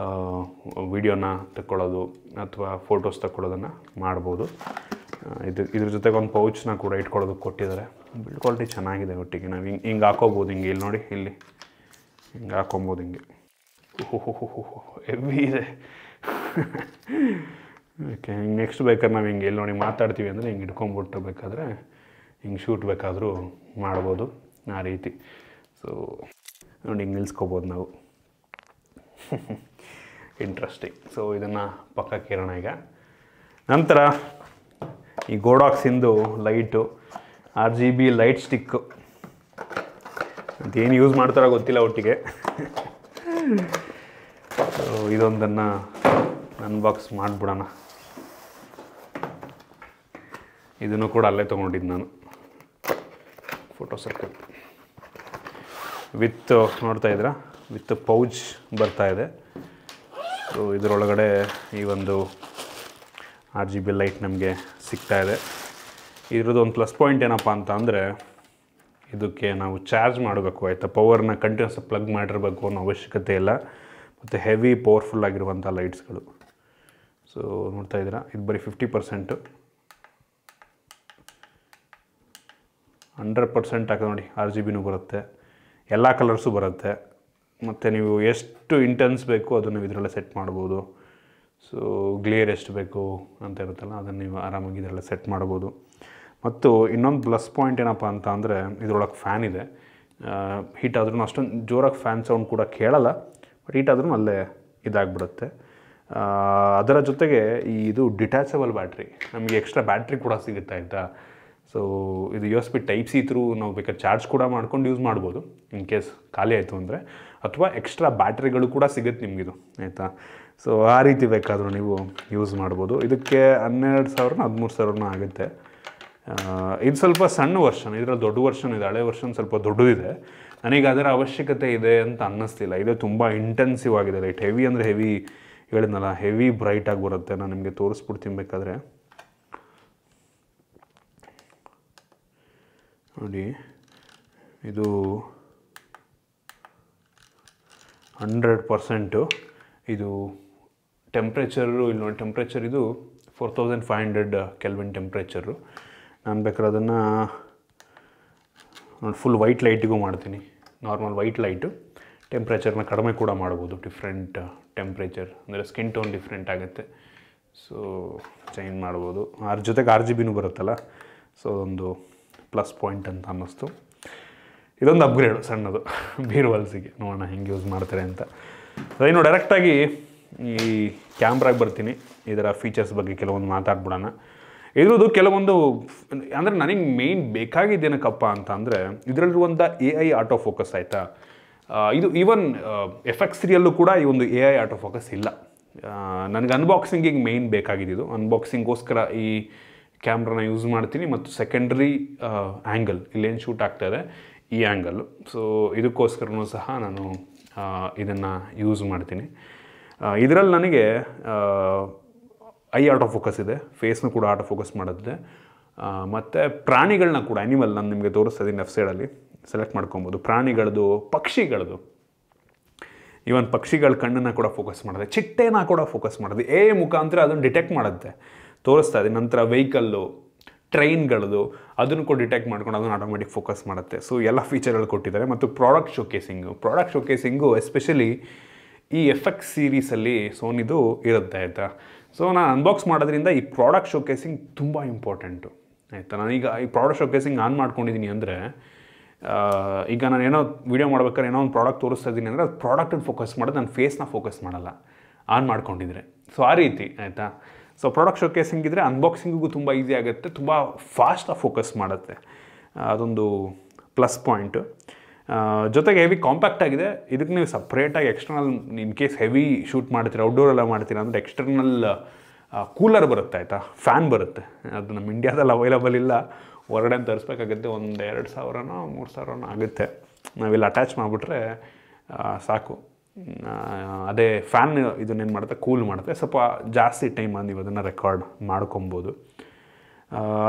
ವಿಡಿಯೋನ ತಗೊಳ್ಳೋದು ಅಥವಾ ಫೋಟೋಸ್ ತಗೊಳ್ಳೋದನ್ನು ಮಾಡ್ಬೋದು. ಇದ್ರ ಜೊತೆಗೆ ಒಂದು ಪೌಚ್ನ ಕೂಡ ಇಟ್ಕೊಳ್ಳೋದಕ್ಕೆ ಕೊಟ್ಟಿದ್ದಾರೆ. ಬಿಲ್ಡ್ ಕ್ವಾಲಿಟಿ ಚೆನ್ನಾಗಿದೆ. ಒಟ್ಟಿಗೆ ನಾವು ಹಿಂಗೆ ಹಾಕೋಬೋದು. ಇಲ್ಲಿ ನೋಡಿ, ಇಲ್ಲಿ ಹಿಂಗೆ ಹಾಕೊಬೋದು. ಹಿಂಗೆ ಹೆವಿ ಇದೆ. ಓಕೆ, ಹಿಂಗೆ ನೆಕ್ಸ್ಟ್ ಬೇಕಾದ್ರೆ ನಾವು ಹಿಂಗೆ ಇಲ್ಲಿ ನೋಡಿ ಮಾತಾಡ್ತೀವಿ ಅಂದರೆ ಹಿಂಗೆ ಇಟ್ಕೊಂಬಿಟ್ಟು ಬೇಕಾದರೆ ಹಿಂಗೆ ಶೂಟ್ ಬೇಕಾದರೂ ಮಾಡ್ಬೋದು ಆ ರೀತಿ. ಸೊ ನೋಡಿ ಹಿಂಗೆ ನಿಲ್ಸ್ಕೊಬೋದು ನಾವು. ಇಂಟ್ರೆಸ್ಟಿಂಗ್. ಸೊ ಇದನ್ನು ಪಕ್ಕಕ್ಕೆ ಇರೋಣ ಈಗ. ನಂತರ ಈ ಗೋಡಾಕ್ಸಿಂದು ಲೈಟು RGB ಲೈಟ್ ಸ್ಟಿಕ್ಕು ಅದೇನು ಯೂಸ್ ಮಾಡ್ತಾರೋ ಗೊತ್ತಿಲ್ಲ ಒಟ್ಟಿಗೆ. ಸೊ ಇದೊಂದನ್ನು ಅನ್ಬಾಕ್ಸ್ ಮಾಡಿಬಿಡೋಣ. ಇದನ್ನು ಕೂಡ ಅಲ್ಲೇ ತೊಗೊಂಡಿದ್ದು ನಾನು, ಫೋಟೋ ಸರ್ಕಲ್ ವಿತ್ ನೋಡ್ತಾ ಇದ್ದೀರಾ, ವಿತ್ ಪೌಚ್ ಬರ್ತಾ ಇದೆ. ಸೊ ಇದರೊಳಗಡೆ ಈ ಒಂದು RGB ಲೈಟ್ ನಮಗೆ ಸಿಗ್ತಾ ಇದೆ. ಇದ್ರದ್ದು ಒಂದು ಪ್ಲಸ್ ಪಾಯಿಂಟ್ ಏನಪ್ಪ ಅಂತ ಅಂದರೆ ಇದಕ್ಕೆ ನಾವು ಚಾರ್ಜ್ ಮಾಡಬೇಕು, ಆಯಿತಾ. ಪವರ್ನ ಕಂಟಿನ್ಯೂಸ್ ಪ್ಲಗ್ ಮಾಡಿರಬೇಕು ಅನ್ನೋ ಅವಶ್ಯಕತೆ ಇಲ್ಲ. ಮತ್ತು ಹೆವಿ ಪವರ್ಫುಲ್ ಆಗಿರುವಂಥ ಲೈಟ್ಸ್ಗಳು. ಸೊ ನೋಡ್ತಾ ಇದ್ದೀರಾ, ಇದು ಬರೀ 50%. 100% ಹಾಕಿ ನೋಡಿ, RGBನೂ ಬರುತ್ತೆ, ಎಲ್ಲ ಕಲರ್ಸು ಬರುತ್ತೆ. ಮತ್ತು ನೀವು ಎಷ್ಟು ಇಂಟೆನ್ಸ್ ಬೇಕು ಅದನ್ನು ನೀವು ಇದರಲ್ಲೇ ಸೆಟ್ ಮಾಡ್ಬೋದು. ಸೊ ಗ್ಲೇರ್ ಎಷ್ಟು ಬೇಕು ಅಂತ ಇರುತ್ತಲ್ಲ, ಅದನ್ನು ನೀವು ಆರಾಮಾಗಿ ಇದರಲ್ಲೇ ಸೆಟ್ ಮಾಡ್ಬೋದು. ಮತ್ತು ಇನ್ನೊಂದು ಪ್ಲಸ್ ಪಾಯಿಂಟ್ ಏನಪ್ಪ ಅಂತ ಅಂದರೆ ಇದರೊಳಗೆ ಫ್ಯಾನ್ ಇದೆ. ಹೀಟ್ ಆದ್ರೂ ಅಷ್ಟೊಂದು ಜೋರಾಗಿ ಫ್ಯಾನ್ ಸೌಂಡ್ ಕೂಡ ಕೇಳಲ್ಲ, ಬಟ್ ಹೀಟ್ ಆದ್ರೂ ಅಲ್ಲೇ ಇದಾಗ್ಬಿಡುತ್ತೆ. ಅದರ ಜೊತೆಗೆ ಇದು ಡಿಟ್ಯಾಚಬಲ್ ಬ್ಯಾಟ್ರಿ, ನಮಗೆ ಎಕ್ಸ್ಟ್ರಾ ಬ್ಯಾಟ್ರಿ ಕೂಡ ಸಿಗುತ್ತೆ, ಆಯಿತಾ. ಸೊ ಇದು USB Type-C ಥ್ರೂ ನಾವು ಬೇಕಾದ್ರೆ ಚಾರ್ಜ್ ಕೂಡ ಮಾಡ್ಕೊಂಡು ಯೂಸ್ ಮಾಡ್ಬೋದು ಇನ್ ಕೇಸ್ ಖಾಲಿ ಆಯಿತು ಅಂದರೆ. ಅಥವಾ ಎಕ್ಸ್ಟ್ರಾ ಬ್ಯಾಟ್ರಿಗಳು ಕೂಡ ಸಿಗುತ್ತೆ ನಿಮಗಿದು, ಆಯಿತಾ. ಸೊ ಆ ರೀತಿ ಬೇಕಾದರೂ ನೀವು ಯೂಸ್ ಮಾಡ್ಬೋದು. ಇದಕ್ಕೆ 12,000 13,000 ಆಗುತ್ತೆ. ಇದು ಸ್ವಲ್ಪ ಸಣ್ಣ ವರ್ಷನ್, ಇದರಲ್ಲಿ ದೊಡ್ಡ ವರ್ಷನ್ ಇದೆ. ಹಳೆ ವರ್ಷನ್ ಸ್ವಲ್ಪ ದೊಡ್ಡದಿದೆ. ನನಗೆ ಅದರ ಅವಶ್ಯಕತೆ ಇದೆ ಅಂತ ಅನ್ನಿಸ್ತಿಲ್ಲ. ಇದು ತುಂಬ ಇಂಟೆನ್ಸಿವ್ ಆಗಿದೆ ಲೈಟ್. ಹೆವಿ ಅಂದರೆ ಹೆವಿ, ಹೇಳಿದ್ನಲ್ಲ, ಹೆವಿ ಬ್ರೈಟಾಗಿ ಬರುತ್ತೆ. ನಾನು ನಿಮಗೆ ತೋರಿಸ್ಬಿಡ್ತೀನಿ ಬೇಕಾದರೆ. ನೋಡಿ, ಇದು 100%. ಇದು ಟೆಂಪ್ರೇಚರು ಇಲ್ಲಿ ನೋಡಿ, ಟೆಂಪ್ರೇಚರ್ ಇದು 4500 ಕೆಲ್ವಿನ್ ಟೆಂಪ್ರೇಚರು. ನಾನು ಬೇಕಾದ್ರೆ ಅದನ್ನು ಫುಲ್ ವೈಟ್ ಲೈಟಿಗೂ ಮಾಡ್ತೀನಿ. ನಾರ್ಮಲ್ ವೈಟ್ ಲೈಟು ಟೆಂಪ್ರೇಚರ್ನ ಕಡಿಮೆ ಕೂಡ ಮಾಡ್ಬೋದು. ಡಿಫ್ರೆಂಟ್ ಟೆಂಪ್ರೇಚರ್ ಅಂದರೆ ಸ್ಕಿನ್ ಟೋನ್ ಡಿಫ್ರೆಂಟ್ ಆಗುತ್ತೆ. ಸೊ ಚೇಂಜ್ ಮಾಡ್ಬೋದು. ಅದ್ರ ಜೊತೆಗೆ RGBನೂ ಬರುತ್ತಲ್ಲ, ಸೊ ಒಂದು ಪ್ಲಸ್ ಪಾಯಿಂಟ್ ಅಂತ ಅನ್ನಿಸ್ತು. ಇದೊಂದು ಅಪ್ಗ್ರೇಡು ಸಣ್ಣದು ಬೀರ್ವಲ್ಸಿಗೆ. ನೋಡೋಣ ಹೆಂಗೆ ಯೂಸ್ ಮಾಡ್ತಾರೆ ಅಂತ. ಇನ್ನು ಡೈರೆಕ್ಟಾಗಿ ಈ ಕ್ಯಾಮ್ರಾಗೆ ಬರ್ತೀನಿ. ಇದರ ಫೀಚರ್ಸ್ ಬಗ್ಗೆ ಕೆಲವೊಂದು ಮಾತಾಡ್ಬಿಡೋಣ. ಇದ್ರದ್ದು ಕೆಲವೊಂದು ಅಂದರೆ ನನಗೆ ಮೇಯ್ನ್ ಬೇಕಾಗಿದ್ದೇನಕ್ಕಪ್ಪ ಅಂತ ಅಂದರೆ ಇದರಲ್ಲಿರುವಂಥ AI ಆಟೋ ಫೋಕಸ್, ಆಯಿತಾ. ಇದು ಈವನ್ FX3ಯಲ್ಲೂ ಕೂಡ ಈ ಒಂದು AI ಆಟೋ ಫೋಕಸ್ ಇಲ್ಲ. ನನಗೆ ಅನ್ಬಾಕ್ಸಿಂಗಿಗೆ ಮೇಯ್ನ್ ಬೇಕಾಗಿದ್ದು. ಅನ್ಬಾಕ್ಸಿಂಗೋಸ್ಕರ ಈ ಕ್ಯಾಮ್ರಾನ ಯೂಸ್ ಮಾಡ್ತೀನಿ. ಮತ್ತು ಸೆಕೆಂಡ್ರಿ ಆ್ಯಂಗಲ್, ಇಲ್ಲೇನು ಶೂಟ್ ಆಗ್ತಾಯಿದೆ ಈ ಆ್ಯಂಗಲ್ಲು. ಸೊ ಇದಕ್ಕೋಸ್ಕರನೂ ಸಹ ನಾನು ಇದನ್ನು ಯೂಸ್ ಮಾಡ್ತೀನಿ. ಇದರಲ್ಲಿ ನನಗೆ ಐ ಆಟೋ ಫೋಕಸ್ ಇದೆ, ಫೇಸ್ನು ಕೂಡ ಆಟೋ ಫೋಕಸ್ ಮಾಡುತ್ತೆ. ಮತ್ತು ಪ್ರಾಣಿಗಳನ್ನ ಕೂಡ, ಆ್ಯನಿಮಲ್ ನಾನು ನಿಮಗೆ ತೋರಿಸ್ತಾ ಇದ್ದೀನಿ ಲೆಫ್ಟ್ ಸೈಡಲ್ಲಿ ಸೆಲೆಕ್ಟ್ ಮಾಡ್ಕೊಬೋದು. ಪ್ರಾಣಿಗಳದ್ದು, ಪಕ್ಷಿಗಳದ್ದು, ಈವನ್ ಪಕ್ಷಿಗಳ ಕಣ್ಣನ್ನು ಕೂಡ ಫೋಕಸ್ ಮಾಡುತ್ತೆ, ಚಿಟ್ಟೆನ ಕೂಡ ಫೋಕಸ್ ಮಾಡುತ್ತೆ. ಮುಖಾಂತರ ಅದನ್ನು ಡಿಟೆಕ್ಟ್ ಮಾಡುತ್ತೆ, ತೋರಿಸ್ತಾ ಇದೆ. ನಂತರ ವೆಹಿಕಲ್ಲು, ಟ್ರೈನ್ಗಳದು ಅದನ್ನು ಕೂಡ ಡಿಟೆಕ್ಟ್ ಮಾಡ್ಕೊಂಡು ಅದನ್ನು ಆಟೋಮೆಟಿಕ್ ಫೋಕಸ್ ಮಾಡುತ್ತೆ. ಸೊ ಎಲ್ಲ ಫೀಚರ್ಗಳು ಕೊಟ್ಟಿದ್ದಾರೆ. ಮತ್ತು ಪ್ರಾಡಕ್ಟ್ ಶೋಕೇಸಿಂಗು ಎಸ್ಪೆಷಲಿ ಈ FX ಸೀರೀಸಲ್ಲಿ ಸೋನಿದು ಇರುತ್ತೆ, ಆಯಿತಾ. ಸೊ ನಾನು ಅನ್ಬಾಕ್ಸ್ ಮಾಡೋದ್ರಿಂದ ಈ ಪ್ರಾಡಕ್ಟ್ ಶೋಕೇಸಿಂಗ್ ತುಂಬ ಇಂಪಾರ್ಟೆಂಟು, ಆಯಿತಾ. ನಾನೀಗ ಈ ಪ್ರಾಡಕ್ಟ್ ಶೋಕೇಸಿಂಗ್ ಆನ್ ಮಾಡ್ಕೊಂಡಿದ್ದೀನಿ ಅಂದರೆ ಈಗ ನಾನು ಏನೋ ವೀಡಿಯೋ ಮಾಡ್ಬೇಕಾದ್ರೆ ಏನೋ ಒಂದು ಪ್ರಾಡಕ್ಟ್ ತೋರಿಸ್ತಾ ಇದ್ದೀನಿ ಅಂದರೆ ಅದು ಪ್ರಾಡಕ್ಟನ್ನು ಫೋಕಸ್ ಮಾಡೋದು, ನಾನು ಫೇಸ್ನ ಫೋಕಸ್ ಮಾಡಲ್ಲ ಆನ್ ಮಾಡ್ಕೊಂಡಿದ್ರೆ. ಸೊ ಆ ರೀತಿ ಆಯಿತಾ. ಸೊ ಪ್ರಾಡಕ್ಟ್ ಶೋಕೇಸಿಂಗ್ ಇದ್ದರೆ ಅನ್ಬಾಕ್ಸಿಂಗಿಗೂ ತುಂಬ ಈಸಿ ಆಗುತ್ತೆ, ತುಂಬ ಫಾಸ್ಟಾಗಿ ಫೋಕಸ್ ಮಾಡುತ್ತೆ, ಅದೊಂದು ಪ್ಲಸ್ ಪಾಯಿಂಟು. ಜೊತೆಗೆ ಹೆವಿ ಕಾಂಪ್ಯಾಕ್ಟ್ ಆಗಿದೆ. ಇದಕ್ಕೆ ನೀವು ಸಪ್ರೇಟಾಗಿ external in case heavy shoot ಮಾಡ್ತೀರಾ, ಔಟ್ಡೋರೆಲ್ಲ ಮಾಡ್ತೀರಾ ಅಂದರೆ ಎಕ್ಸ್ಟರ್ನಲ್ ಕೂಲರ್ ಬರುತ್ತೆ ಆಯಿತಾ, ಫ್ಯಾನ್ ಬರುತ್ತೆ. ಅದು ನಮ್ಮ ಇಂಡಿಯಾದಲ್ಲಿ ಅವೈಲಬಲ್ ಇಲ್ಲ, ಹೊರಗಡೆ ತರಿಸ್ಬೇಕಾಗುತ್ತೆ. ಒಂದು 2,000ನೋ 3,000ನೋ ಆಗುತ್ತೆ. ನಾವಿಲ್ಲಿ ಅಟ್ಯಾಚ್ ಮಾಡಿಬಿಟ್ರೆ ಸಾಕು. ಅದೇ ಫ್ಯಾನ್ ಇದನ್ನೇನು ಮಾಡುತ್ತೆ, ಕೂಲ್ ಮಾಡುತ್ತೆ. ಸ್ವಲ್ಪ ಜಾಸ್ತಿ ಟೈಮ್ ನೀವು ಅದನ್ನು ರೆಕಾರ್ಡ್ ಮಾಡ್ಕೊಬೋದು.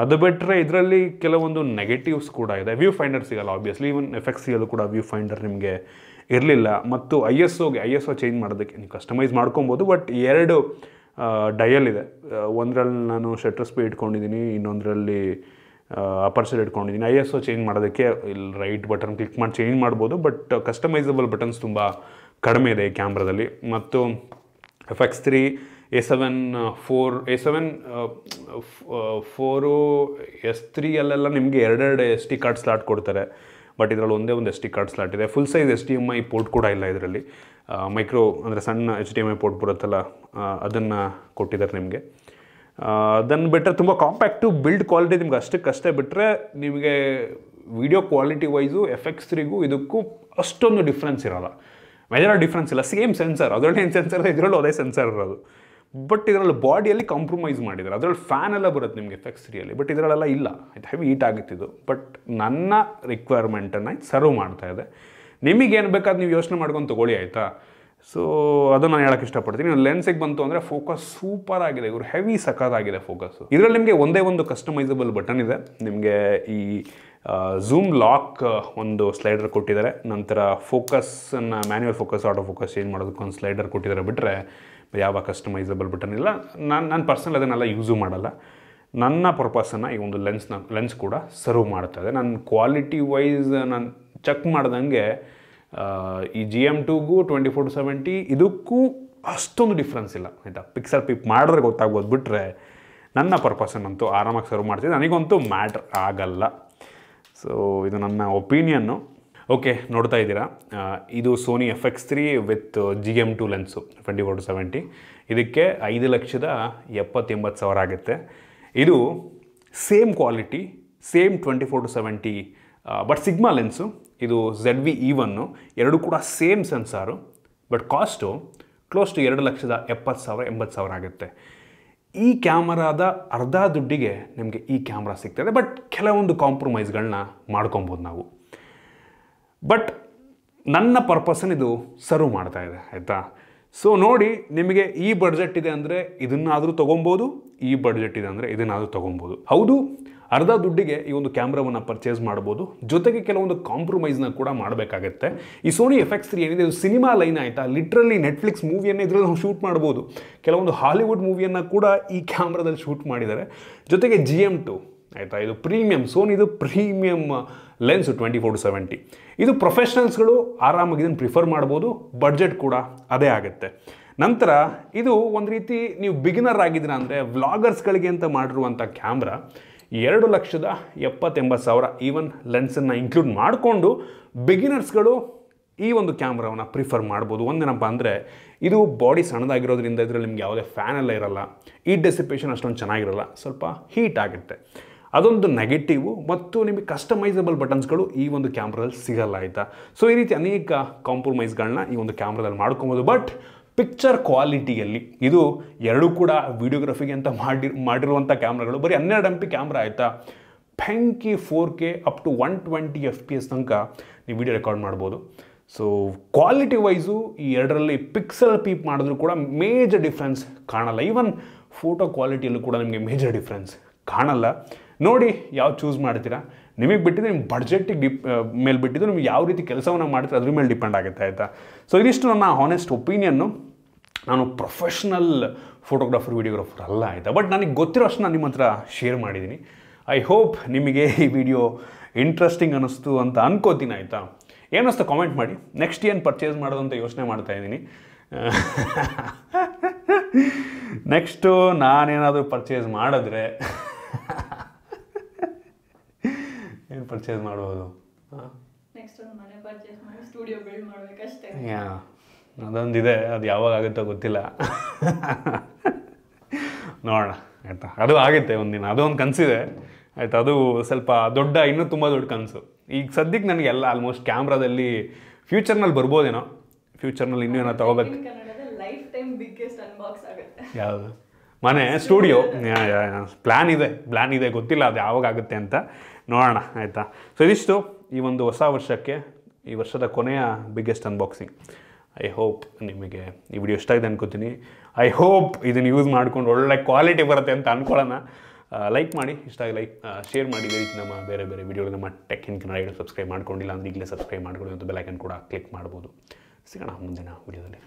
ಅದು ಬಿಟ್ಟರೆ ಇದರಲ್ಲಿ ಕೆಲವೊಂದು ನೆಗೆಟಿವ್ಸ್ ಕೂಡ ಇದೆ. ವ್ಯೂ ಫೈಂಡರ್ ಸಿಗಲ್ಲ ಆಬ್ವಿಯಸ್ಲಿ, ಈವನ್ ಎಫೆಕ್ಟ್ಸಿಯಲ್ಲೂ ಕೂಡ ವ್ಯೂ ಫೈಂಡರ್ ನಿಮಗೆ ಇರಲಿಲ್ಲ. ಮತ್ತು ಐ ಎಸ್ ಒ ಚೇಂಜ್ ಮಾಡೋದಕ್ಕೆ ನೀವು ಕಸ್ಟಮೈಸ್ ಮಾಡ್ಕೊಬೋದು. ಬಟ್ 2 ಡಯಲ್ ಇದೆ. ಒಂದರಲ್ಲಿ ನಾನು ಶಟರ್ ಸ್ಪೀಡ್ ಇಟ್ಕೊಂಡಿದ್ದೀನಿ, ಇನ್ನೊಂದರಲ್ಲಿ ಅಪರ್ಚರ್ ಇಟ್ಕೊಂಡಿದ್ದೀನಿ. ಐ ಎಸ್ ಒ ಚೇಂಜ್ ಮಾಡೋದಕ್ಕೆ ಇಲ್ಲಿ ರೈಟ್ ಬಟನ್ ಕ್ಲಿಕ್ ಮಾಡಿ ಚೇಂಜ್ ಮಾಡ್ಬೋದು. ಬಟ್ ಕಸ್ಟಮೈಸಬಲ್ ಬಟನ್ಸ್ ತುಂಬ ಕಡಿಮೆ ಇದೆ ಈ ಕ್ಯಾಮ್ರಾದಲ್ಲಿ. ಮತ್ತು FX3 A7 4 S3 ಅಲ್ಲೆಲ್ಲ ನಿಮಗೆ 2 SD ಕಾರ್ಡ್ ಸ್ಲಾಟ್ ಕೊಡ್ತಾರೆ. ಬಟ್ ಇದರಲ್ಲಿ ಒಂದೇ ಒಂದು SD ಕಾರ್ಡ್ ಸ್ಲಾಟ್ ಇದೆ. ಫುಲ್ ಸೈಜ್ HDMI ಪೋರ್ಟ್ ಕೂಡ ಇಲ್ಲ ಇದರಲ್ಲಿ. ಮೈಕ್ರೋ ಅಂದರೆ ಸಣ್ಣ HDMI ಪೋರ್ಟ್ ಬರುತ್ತಲ್ಲ, ಅದನ್ನು ಕೊಟ್ಟಿದ್ದಾರೆ ನಿಮಗೆ. ಅದನ್ನು ಬಿಟ್ಟರೆ ತುಂಬ ಕಾಂಪ್ಯಾಕ್ಟು, ಬಿಲ್ಡ್ ಕ್ವಾಲಿಟಿ ನಿಮ್ಗೆ ಅಷ್ಟಕ್ಕಷ್ಟೇ. ಬಿಟ್ಟರೆ ನಿಮಗೆ ವಿಡಿಯೋ ಕ್ವಾಲಿಟಿ ವೈಸು FX3ಗೂ ಇದಕ್ಕೂ ಅಷ್ಟೊಂದು ಡಿಫ್ರೆನ್ಸ್ ಇರೋಲ್ಲ, ಮೇಜರ್ ಡಿಫ್ರೆನ್ಸ್ ಇಲ್ಲ. ಸೇಮ್ ಸೆನ್ಸರ್, ಅದರಲ್ಲಿ ಏನು ಸೆನ್ಸರ್ ಇದೆ ಇದರಲ್ಲೂ ಅದೇ ಸೆನ್ಸರ್ ಇರೋದು. ಬಟ್ ಇದರಲ್ಲಿ ಬಾಡಿಯಲ್ಲಿ ಕಾಂಪ್ರಮೈಸ್ ಮಾಡಿದ್ದಾರೆ. ಅದರಲ್ಲಿ ಫ್ಯಾನ್ ಎಲ್ಲ ಬರುತ್ತೆ ನಿಮಗೆ FX3ಯಲ್ಲಿ, ಬಟ್ ಇದರಲ್ಲೆಲ್ಲ ಇಲ್ಲ. ಇದು ಹೆವಿ ಹೀಟ್ ಆಗುತ್ತಿದ್ದು. ಬಟ್ ನನ್ನ ರಿಕ್ವೈರ್ಮೆಂಟನ್ನು ಸರ್ವ್ ಮಾಡ್ತಾ ಇದೆ. ನಿಮಗೇನು ಬೇಕಾದ್ರೆ ನೀವು ಯೋಚನೆ ಮಾಡ್ಕೊಂಡು ತೊಗೊಳ್ಳಿ ಆಯಿತಾ. ಸೊ ಅದು ನಾನು ಹೇಳೋಕ್ಕೆ ಇಷ್ಟಪಡ್ತೀನಿ. ಲೆನ್ಸಿಗೆ ಬಂತು ಅಂದರೆ ಫೋಕಸ್ ಸೂಪರ್ ಆಗಿದೆ, ಇವರು ಹೆವಿ ಸಖತ್ತಾಗಿದೆ ಫೋಕಸ್ಸು. ಇದರಲ್ಲಿ ನಿಮಗೆ ಒಂದೇ ಒಂದು ಕಸ್ಟಮೈಸಬಲ್ ಬಟನ್ ಇದೆ. ನಿಮಗೆ ಈ ಝೂಮ್ ಲಾಕ್ ಒಂದು ಸ್ಲೈಡರ್ ಕೊಟ್ಟಿದ್ದಾರೆ. ನಂತರ ಫೋಕಸ್ಸನ್ನು manual focus, auto focus change ಮಾಡೋದಕ್ಕೆ ಒಂದು ಸ್ಲೈಡರ್ ಕೊಟ್ಟಿದ್ದಾರೆ. ಬಿಟ್ಟರೆ ಯಾವ ಕಸ್ಟಮೈಸಬಲ್ ಬಟನ್ ಇಲ್ಲ. ನಾನು ಪರ್ಸನಲ್ ಅದನ್ನೆಲ್ಲ ಯೂಸು ಮಾಡಲ್ಲ. ನನ್ನ ಪರ್ಪಸನ್ನು ಈ ಒಂದು ಲೆನ್ಸ್ ಕೂಡ ಸರ್ವ್ ಮಾಡ್ತಾ ಇದೆ. ನನ್ನ ಕ್ವಾಲಿಟಿ ವೈಸ್ ನಾನು ಚೆಕ್ ಮಾಡ್ದಂಗೆ ಈ GM2ಗೂ 24-70 ಇದಕ್ಕೂ ಅಷ್ಟೊಂದು ಡಿಫ್ರೆನ್ಸ್ ಇಲ್ಲ ಆಯಿತಾ. ಪಿಕ್ಸೆಲ್ ಪಿಪ್ ಮಾಡಿದ್ರೆ ಗೊತ್ತಾಗ್ಬೋದು. ಬಿಟ್ಟರೆ ನನ್ನ ಪರ್ಪಸನ್ನಂತೂ ಆರಾಮಾಗಿ ಸರ್ವ್ ಮಾಡ್ತಿದ್ದೆ, ನನಗಂತೂ ಮ್ಯಾಟ್ರ್ ಆಗಲ್ಲ. ಸೊ ಇದು ನನ್ನ ಒಪಿನಿಯನ್ನು. ಓಕೆ, ನೋಡ್ತಾ ಇದ್ದೀರಾ, ಇದು Sony FX3 with GM2 lens 24-70. ಇದಕ್ಕೆ 5,70,80,000 ಆಗುತ್ತೆ. ಇದು same quality, same 24-70 but Sigma lens. ಇದು ZV-E1, ಎರಡು ಕೂಡ same sensor. But cost close to 2,70,000-80,000 ಆಗುತ್ತೆ. ಈ ಕ್ಯಾಮರಾದ ಅರ್ಧ ದುಡ್ಡಿಗೆ ನಿಮಗೆ ಈ ಕ್ಯಾಮ್ರಾ ಸಿಗ್ತದೆ. ಬಟ್ ಕೆಲವೊಂದು ಕಾಂಪ್ರಮೈಸ್ಗಳನ್ನ ಮಾಡ್ಕೊಬೋದು ನಾವು. ಬಟ್ ನನ್ನ ಪರ್ಪಸನ್ನು ಇದು ಸರ್ವ್ ಮಾಡ್ತಾ ಇದೆ ಆಯಿತಾ. ಸೊ ನೋಡಿ, ನಿಮಗೆ ಈ ಬಡ್ಜೆಟ್ ಇದೆ ಅಂದರೆ ಇದನ್ನಾದರೂ ತೊಗೊಬೋದು, ಈ ಬಡ್ಜೆಟ್ ಇದೆ ಅಂದರೆ ಇದನ್ನಾದರೂ ತೊಗೊಬೋದು. ಹೌದು, ಅರ್ಧ ದುಡ್ಡಿಗೆ ಈ ಒಂದು ಕ್ಯಾಮ್ರಾವನ್ನು ಪರ್ಚೇಸ್ ಮಾಡ್ಬೋದು. ಜೊತೆಗೆ ಕೆಲವೊಂದು ಕಾಂಪ್ರಮೈಸ್ನ ಕೂಡ ಮಾಡಬೇಕಾಗತ್ತೆ. ಈ ಸೋನಿ FX3 ಏನಿದೆ ಇದು ಸಿನಿಮಾ ಲೈನ್ ಆಯಿತಾ. ಲಿಟ್ರಲಿ ನೆಟ್ಫ್ಲಿಕ್ಸ್ ಮೂವಿಯನ್ನು ಇದರಲ್ಲಿ ನಾವು ಶೂಟ್ ಮಾಡ್ಬೋದು. ಕೆಲವೊಂದು ಹಾಲಿವುಡ್ ಮೂವಿಯನ್ನು ಕೂಡ ಈ ಕ್ಯಾಮ್ರಾದಲ್ಲಿ ಶೂಟ್ ಮಾಡಿದ್ದಾರೆ. ಜೊತೆಗೆ GM2 ಆಯಿತಾ, ಇದು ಪ್ರೀಮಿಯಂ, ಸೋನಿದು ಪ್ರೀಮಿಯಂ ಲೆನ್ಸು 24-70. ಇದು ಪ್ರೊಫೆಷ್ನಲ್ಸ್ಗಳು ಆರಾಮಾಗಿ ಇದನ್ನು ಪ್ರಿಫರ್ ಮಾಡ್ಬೋದು. ಬಡ್ಜೆಟ್ ಕೂಡ ಅದೇ ಆಗುತ್ತೆ. ನಂತರ ಇದು ಒಂದು ರೀತಿ ನೀವು ಬಿಗಿನರ್ ಆಗಿದ್ದೀರ ಅಂದರೆ ವ್ಲಾಗರ್ಸ್ಗಳಿಗೆ ಅಂತ ಮಾಡಿರುವಂಥ ಕ್ಯಾಮ್ರಾ 2,70,80,000 ಈವನ್ ಲೆನ್ಸನ್ನು ಇನ್ಕ್ಲೂಡ್ ಮಾಡಿಕೊಂಡು ಬಿಗಿನರ್ಸ್ಗಳು ಈ ಒಂದು ಕ್ಯಾಮ್ರಾವನ್ನು ಪ್ರಿಫರ್ ಮಾಡ್ಬೋದು. ಒಂದೇನಪ್ಪ ಅಂದರೆ ಇದು ಬಾಡಿ ಸಣ್ಣದಾಗಿರೋದ್ರಿಂದ ಇದರಲ್ಲಿ ನಿಮ್ಗೆ ಯಾವುದೇ ಫ್ಯಾನ್ ಎಲ್ಲ ಇರಲ್ಲ, ಹೀಟ್ ಡೆಸಿಪೇಷನ್ ಅಷ್ಟೊಂದು ಚೆನ್ನಾಗಿರಲ್ಲ, ಸ್ವಲ್ಪ ಹೀಟ್ ಆಗುತ್ತೆ. ಅದೊಂದು ನೆಗೆಟಿವು. ಮತ್ತು ನಿಮಗೆ ಕಸ್ಟಮೈಸಬಲ್ ಬಟನ್ಸ್ಗಳು ಈ ಒಂದು ಕ್ಯಾಮ್ರಾದಲ್ಲಿ ಸಿಗಲ್ಲ ಆಯಿತಾ. ಸೊ ಈ ರೀತಿ ಅನೇಕ ಕಾಂಪ್ರಮೈಸ್ಗಳನ್ನ ಈ ಒಂದು ಕ್ಯಾಮ್ರಾದಲ್ಲಿ ಮಾಡ್ಕೊಬೋದು. ಬಟ್ ಪಿಕ್ಚರ್ ಕ್ವಾಲಿಟಿಯಲ್ಲಿ ಇದು ಎರಡೂ ಕೂಡ ವಿಡಿಯೋಗ್ರಫಿಗೆ ಅಂತ ಮಾಡಿರುವಂಥ ಕ್ಯಾಮ್ರಾಗಳು. ಬರೀ 12 MP ಕ್ಯಾಮ್ರಾ ಆಯಿತಾ. ಬೆಂಕಿ 4K ಅಪ್ ಟು 120 FPS ತನಕ ನೀವು ವಿಡಿಯೋ ರೆಕಾರ್ಡ್ ಮಾಡ್ಬೋದು. ಸೊ ಕ್ವಾಲಿಟಿ ವೈಸು ಈ ಎರಡರಲ್ಲಿ ಪಿಕ್ಸೆಲ್ ಪೀಪ್ ಮಾಡಿದ್ರೂ ಕೂಡ ಮೇಜರ್ ಡಿಫ್ರೆನ್ಸ್ ಕಾಣಲ್ಲ. ಈವನ್ ಫೋಟೋ ಕ್ವಾಲಿಟಿಯಲ್ಲೂ ಕೂಡ ನಿಮಗೆ ಮೇಜರ್ ಡಿಫ್ರೆನ್ಸ್ ಕಾಣಲ್ಲ. ನೋಡಿ ಯಾವ ಚೂಸ್ ಮಾಡ್ತೀರಾ, ನಿಮಗೆ ಬಿಟ್ಟಿದ್ದು ನಿಮ್ಮ ಬಡ್ಜೆಟ್ಟಿಗೆ ಮೇಲೆ ಬಿಟ್ಟಿದ್ದು ನಿಮ್ಗೆ ಯಾವ ರೀತಿ ಕೆಲಸವನ್ನು ಮಾಡ್ತೀರಾ ಅದ್ರ ಮೇಲೆ ಡಿಪೆಂಡ್ ಆಗುತ್ತೆ ಆಯಿತಾ. ಸೊ ಇದಿಷ್ಟು ನನ್ನ ಹಾನೆಸ್ಟ್ ಒಪಿನಿಯನ್ನು. ನಾನು ಪ್ರೊಫೆಷ್ನಲ್ ಫೋಟೋಗ್ರಾಫರ್ ವಿಡಿಯೋಗ್ರಾಫರ್ ಅಲ್ಲ ಆಯಿತಾ. ಬಟ್ ನನಗೆ ಗೊತ್ತಿರೋ ಅಷ್ಟು ನಾನು ನಿಮ್ಮ ಹತ್ರ ಶೇರ್ ಮಾಡಿದ್ದೀನಿ. ಐ ಹೋಪ್ ನಿಮಗೆ ಈ ವಿಡಿಯೋ ಇಂಟ್ರೆಸ್ಟಿಂಗ್ ಅನ್ನಿಸ್ತು ಅಂತ ಅನ್ಕೋತೀನಿ ಆಯಿತಾ. ಏನಿಸ್ತು ಕಾಮೆಂಟ್ ಮಾಡಿ. ನೆಕ್ಸ್ಟ್ ಏನು ಪರ್ಚೇಸ್ ಮಾಡೋದು ಅಂತ ಯೋಚನೆ ಮಾಡ್ತಾಯಿದ್ದೀನಿ. ನೆಕ್ಸ್ಟು ನಾನೇನಾದರೂ ಪರ್ಚೇಸ್ ಮಾಡಿದ್ರೆ ಪರ್ಚೇಸ್ ಮಾಡ್ಬೋದು. ನೆಕ್ಸ್ಟ್ ಒಂದು ಮನೆ ಪರ್ಚೇಸ್ ಮಾಡಿ ಸ್ಟುಡಿಯೋ ಬಿಲ್ಡ್ ಮಾಡಬೇಕಷ್ಟೇ. ಯಾ ಅದೊಂದಿದೆ, ಅದು ಯಾವಾಗ ಆಗುತ್ತೋ ಗೊತ್ತಿಲ್ಲ. ನೋಡೋಣ ಆಯಿತಾ, ಅದು ಆಗುತ್ತೆ ಒಂದಿನ, ಅದೊಂದು ಕನಸಿದೆ ಆಯಿತಾ. ಅದು ಸ್ವಲ್ಪ ದೊಡ್ಡ, ಇನ್ನೂ ತುಂಬ ದೊಡ್ಡ ಕನಸು. ಈಗ ಸದ್ಯಕ್ಕೆ ನನಗೆಲ್ಲ ಆಲ್ಮೋಸ್ಟ್ ಕ್ಯಾಮ್ರಾದಲ್ಲಿ ಫ್ಯೂಚರ್ನಲ್ಲಿ ಬರ್ಬೋದೇನೋ, ಫ್ಯೂಚರ್ನಲ್ಲಿ ಇನ್ನೂ ಏನೋ ತೊಗೋಬೇಕು. ಲೈಫ್ ಟೈಮ್ ಬಿಗ್ಗೆಸ್ಟ್ ಅನ್ಬಾಕ್ಸ್ ಆಗುತ್ತೆ. ಯಾವುದು? ಮನೆ, ಸ್ಟುಡಿಯೋ. ಪ್ಲ್ಯಾನ್ ಇದೆ, ಗೊತ್ತಿಲ್ಲ ಅದು ಯಾವಾಗ ಆಗುತ್ತೆ ಅಂತ, ನೋಡೋಣ ಆಯಿತಾ. ಸೊ ಇದಿಷ್ಟು ಈ ಒಂದು ಹೊಸ ವರ್ಷಕ್ಕೆ, ಈ ವರ್ಷದ ಕೊನೆಯ ಬಿಗ್ಗೆಸ್ಟ್ ಅನ್ಬಾಕ್ಸಿಂಗ್. ಐ ಹೋಪ್ ನಿಮಗೆ ಈ ವಿಡಿಯೋ ಇಷ್ಟ ಇದೆ ಅನ್ಕೋತೀನಿ. ಐ ಹೋಪ್ ಇದನ್ನು ಯೂಸ್ ಮಾಡ್ಕೊಂಡು ಒಳ್ಳೆ ಕ್ವಾಲಿಟಿ ಬರುತ್ತೆ ಅಂತ ಅಂದ್ಕೊಳ್ಳೋಣ. ಲೈಕ್ ಮಾಡಿ, ಇಷ್ಟ ಆಗಿ ಲೈಕ್ ಶೇರ್ ಮಾಡಿ. ಈ ರೀತಿ ನಮ್ಮ ಬೇರೆ ಬೇರೆ ವಿಡಿಯೋಗಳು ನಮ್ಮ ಟೆಕ್ ಇನ್ ಕನ್ನಡ ಸಬ್ಸ್ಕ್ರೈಬ್ ಮಾಡ್ಕೊಂಡಿಲ್ಲ ಅಂದರೆ ಈಗಲೇ ಸಬ್ಸ್ಕ್ರೈಬ್ ಮಾಡ್ಕೊಳ್ಳಿ, ಮತ್ತು ಬೆಲ್ ಐಕನ್ ಕೂಡ ಕ್ಲಿಕ್ ಮಾಡ್ಬೋದು. ಸಿಗೋಣ ಮುಂದಿನ ವಿಡಿಯೋದಲ್ಲಿ.